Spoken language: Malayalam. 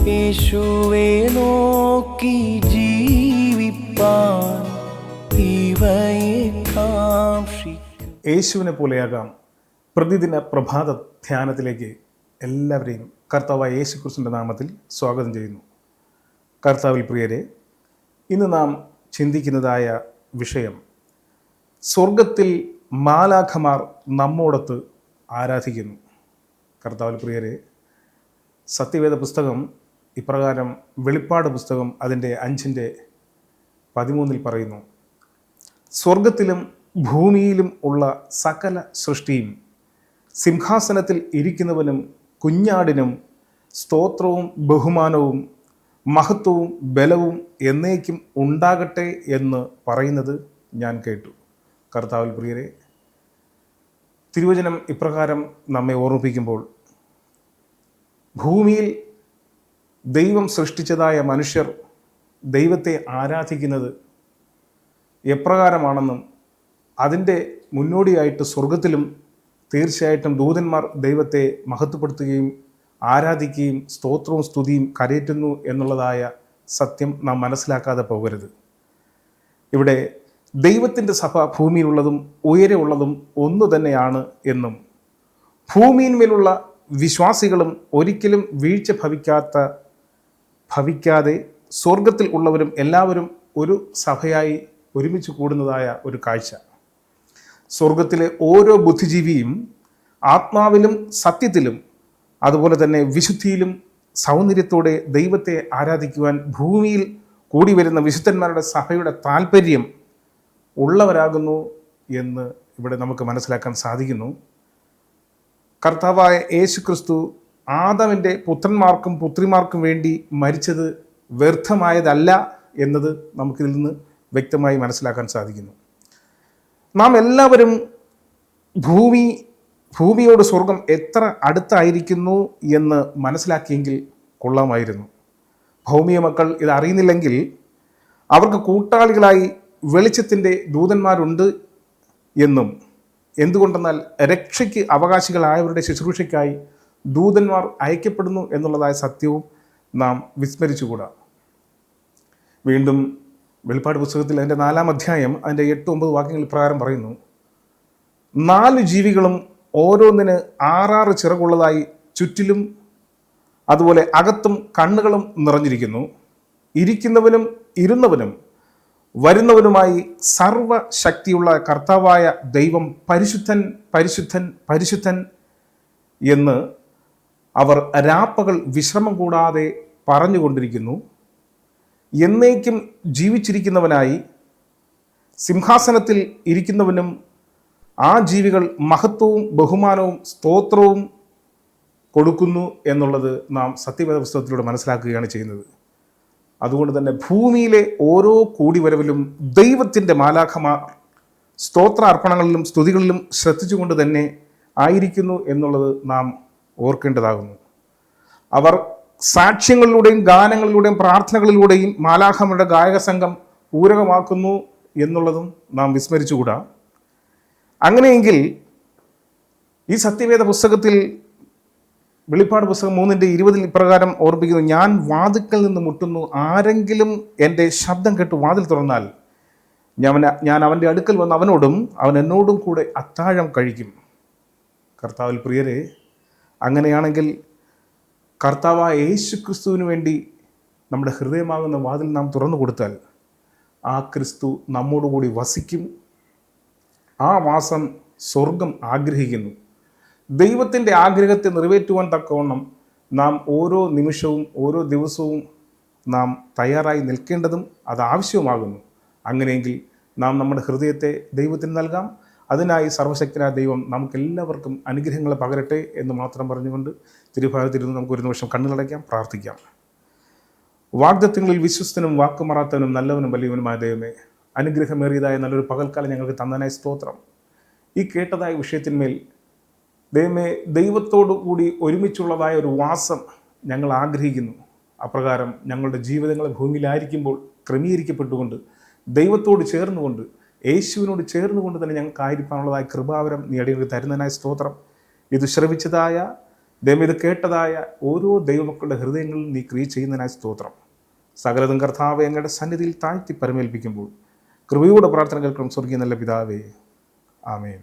യേശുവേ നോക്കി ജീവിപ്പാൻ ഇവയെ കാക്ഷിക്കും. യേശുവിനെ പോലെയാകാം പ്രതിദിന പ്രഭാത ധ്യാനത്തിലേക്ക് എല്ലാവരെയും കർത്താവായ യേശുക്രിസ്തുവിൻ്റെ നാമത്തിൽ സ്വാഗതം ചെയ്യുന്നു. കർത്താവിൽ പ്രിയരെ, ഇന്ന് നാം ചിന്തിക്കുന്നതായ വിഷയം, സ്വർഗത്തിൽ മാലാഖമാർ നമ്മോടൊത്ത് ആരാധിക്കുന്നു. കർത്താവിൽ പ്രിയരെ, സത്യവേദ പുസ്തകം ഇപ്രകാരം വെളിപ്പാട് പുസ്തകം അതിൻ്റെ 5:13 പറയുന്നു, സ്വർഗത്തിലും ഭൂമിയിലും ഉള്ള സകല സൃഷ്ടിയും സിംഹാസനത്തിൽ ഇരിക്കുന്നവനും കുഞ്ഞാടിനും സ്തോത്രവും ബഹുമാനവും മഹത്വവും ബലവും എന്നേക്കും ഉണ്ടാകട്ടെ എന്ന് പറയുന്നത് ഞാൻ കേട്ടു. കർത്താവിൽ പ്രിയരെ, തിരുവചനം ഇപ്രകാരം നമ്മെ ഓർമ്മിപ്പിക്കുമ്പോൾ, ഭൂമിയിൽ ദൈവം സൃഷ്ടിച്ചതായ മനുഷ്യർ ദൈവത്തെ ആരാധിക്കുന്നത് എപ്രകാരമാണെന്നും അതിൻ്റെ മുന്നോടിയായിട്ട് സ്വർഗത്തിലും തീർച്ചയായിട്ടും ദൂതന്മാർ ദൈവത്തെ മഹത്വപ്പെടുത്തുകയും ആരാധിക്കുകയും സ്തോത്രവും സ്തുതിയും കരയറ്റുന്നു എന്നുള്ളതായ സത്യം നാം മനസ്സിലാക്കാതെ പോകരുത്. ഇവിടെ ദൈവത്തിൻ്റെ സഭ ഭൂമിയിലുള്ളതും ഉയരെ ഉള്ളതും ഒന്നു തന്നെയാണ് എന്നും, ഭൂമിയിന്മേലുള്ള വിശ്വാസികളും ഒരിക്കലും വീഴ്ച ഭവിക്കാതെ സ്വർഗത്തിൽ ഉള്ളവരും എല്ലാവരും ഒരു സഭയായി ഒരുമിച്ച് കൂടുന്നതായ ഒരു കാഴ്ച. സ്വർഗത്തിലെ ഓരോ ബുദ്ധിജീവിയും ആത്മാവിലും സത്യത്തിലും അതുപോലെ തന്നെ വിശുദ്ധിയിലും സൗന്ദര്യത്തോടെ ദൈവത്തെ ആരാധിക്കുവാൻ ഭൂമിയിൽ കൂടി വരുന്ന വിശുദ്ധന്മാരുടെ സഭയുടെ താല്പര്യം ഉള്ളവരാകുന്നു എന്ന് ഇവിടെ നമുക്ക് മനസ്സിലാക്കാൻ സാധിക്കുന്നു. കർത്താവായ യേശുക്രിസ്തു ആദാമിൻ്റെ പുത്രന്മാർക്കും പുത്രിമാർക്കും വേണ്ടി മരിച്ചത് വ്യർത്ഥമായതല്ല എന്നത് നമുക്കിതിൽ നിന്ന് വ്യക്തമായി മനസ്സിലാക്കാൻ സാധിക്കുന്നു. നാം എല്ലാവരും ഭൂമിയോട് സ്വർഗം എത്ര അടുത്തായിരിക്കുന്നു എന്ന് മനസ്സിലാക്കിയെങ്കിൽ കൊള്ളാമായിരുന്നു. ഭൗമിക മക്കൾ ഇത് അറിയുന്നില്ലെങ്കിൽ അവർക്ക് കൂട്ടാളികളായി വെളിച്ചത്തിൻ്റെ ദൂതന്മാരുണ്ട് എന്നും, എന്തുകൊണ്ടെന്നാൽ രക്ഷയ്ക്ക് അവകാശികളായവരുടെ ശുശ്രൂഷയ്ക്കായി ദൂതന്മാർ അയക്കപ്പെടുന്നു എന്നുള്ളതായ സത്യവും നാം വിസ്മരിച്ചുകൂടാ. വീണ്ടും വെളിപ്പാട് പുസ്തകത്തിൽ അതിൻ്റെ 4-ാം അധ്യായം അതിൻ്റെ 8-9 വാക്യങ്ങൾ പ്രകാരം പറയുന്നു, 4 ജീവികളും ഓരോന്നിന് 6 ചിറകുള്ളതായി ചുറ്റിലും അതുപോലെ അകത്തും കണ്ണുകളും നിറഞ്ഞിരിക്കുന്നു. ഇരിക്കുന്നവനും ഇരുന്നവനും വരുന്നവനുമായി സർവശക്തിയുള്ള കർത്താവായ ദൈവം പരിശുദ്ധൻ പരിശുദ്ധൻ പരിശുദ്ധൻ എന്ന് അവർ രാപ്പകൽ വിശ്രമം കൂടാതെ പറഞ്ഞുകൊണ്ടിരിക്കുന്നു. എന്നേക്കും ജീവിച്ചിരിക്കുന്നവനായി സിംഹാസനത്തിൽ ഇരിക്കുന്നവനും ആ ജീവികൾ മഹത്വവും ബഹുമാനവും സ്തോത്രവും കൊടുക്കുന്നു എന്നുള്ളത് നാം സത്യവേദ പുസ്തകത്തിലൂടെ മനസ്സിലാക്കുകയാണ് ചെയ്യുന്നത്. അതുകൊണ്ട് തന്നെ ഭൂമിയിലെ ഓരോ കൂടിവരവിലും ദൈവത്തിൻ്റെ മാലാഖമാർ സ്തോത്രാർപ്പണങ്ങളിലും സ്തുതികളിലും ശ്രദ്ധിച്ചുകൊണ്ട് തന്നെ ആയിരിക്കുന്നു എന്നുള്ളത് നാം ഓർക്കേണ്ടതാകുന്നു. അവർ സാക്ഷ്യങ്ങളിലൂടെയും ഗാനങ്ങളിലൂടെയും പ്രാർത്ഥനകളിലൂടെയും മാലാഖമാരുടെ ഗായക സംഘം പൂരകമാക്കുന്നു എന്നുള്ളതും നാം വിസ്മരിച്ചുകൂടാ. അങ്ങനെയെങ്കിൽ ഈ സത്യവേദ പുസ്തകത്തിൽ വെളിപ്പാട് പുസ്തകം 3:20 ഇപ്രകാരം ഓർമ്മിക്കുന്നു, ഞാൻ വാതിൽക്കൽ നിന്ന് മുട്ടുന്നു, ആരെങ്കിലും എൻ്റെ ശബ്ദം കേട്ട് വാതിൽ തുറന്നാൽ ഞാൻ അവൻ്റെ അടുക്കൽ വന്ന് അവനോടും അവൻ എന്നോടും കൂടെ അത്താഴം കഴിക്കും. കർത്താവിൽ പ്രിയരെ, അങ്ങനെയാണെങ്കിൽ കർത്താവായ യേശുക്രിസ്തുവിന് വേണ്ടി നമ്മുടെ ഹൃദയമാകുന്ന വാതിൽ നാം തുറന്നു കൊടുത്താൽ ആ ക്രിസ്തു നമ്മോടുകൂടി വസിക്കും. ആ വാസം സ്വർഗം ആഗ്രഹിക്കുന്നു. ദൈവത്തിൻ്റെ ആഗ്രഹത്തെ നിറവേറ്റുവാൻ തക്കവണ്ണം നാം ഓരോ നിമിഷവും ഓരോ ദിവസവും നാം തയ്യാറായി നിൽക്കേണ്ടതും അത് ആവശ്യവുമാകുന്നു. അങ്ങനെയെങ്കിൽ നാം നമ്മുടെ ഹൃദയത്തെ ദൈവത്തിന് നൽകാം. അതിനായി സർവശക്തനായ ദൈവം നമുക്കെല്ലാവർക്കും അനുഗ്രഹങ്ങളെ പകരട്ടെ എന്ന് മാത്രം പറഞ്ഞുകൊണ്ട് തിരുഭാഗത്തിരുന്ന് നമുക്ക് ഒരു നിമിഷം കണ്ണുകളടയ്ക്കാം, പ്രാർത്ഥിക്കാം. വാഗ്ദത്തങ്ങളിൽ വിശ്വസ്തനും വാക്കുമാറാത്തവനും നല്ലവനും വലിയവനുമായ ദൈവമേ, അനുഗ്രഹമേറിയതായ നല്ലൊരു പകൽക്കാലം ഞങ്ങൾക്ക് തന്നതിനായി സ്തോത്രം. ഈ കേട്ടതായ വിഷയത്തിന്മേൽ ദൈവമേ, ദൈവത്തോടു കൂടി ഒരുമിച്ചുള്ളതായ ഒരു വാസം ഞങ്ങൾ ആഗ്രഹിക്കുന്നു. അപ്രകാരം ഞങ്ങളുടെ ജീവിതങ്ങൾ ഭൂമിയിലായിരിക്കുമ്പോൾ ക്രമീകരിക്കപ്പെട്ടുകൊണ്ട് ദൈവത്തോട് ചേർന്നുകൊണ്ട് യേശുവിനോട് ചേർന്നുകൊണ്ട് തന്നെ ഞങ്ങൾക്ക് ആയിരിക്കാനുള്ളതായ കൃപാവരം നീ അടിയങ്ങൾക്ക് തരുന്നതിനായി സ്തോത്രം. ഇത് ശ്രവിച്ചതായ ദൈവം ഇത് കേട്ടതായ ഓരോ ദൈവമക്കളുടെ ഹൃദയങ്ങളിൽ നീ ക്രിയ ചെയ്യുന്നതിനായി സ്തോത്രം. സകലതും കർത്താവെ അങ്ങയുടെ സന്നിധിയിൽ താഴ്ത്തി പരമേൽപ്പിക്കുമ്പോൾ കൃപയോടെ പ്രാർത്ഥന കേൾക്കണം സ്വർഗീയ നല്ല പിതാവേ. ആമേൻ.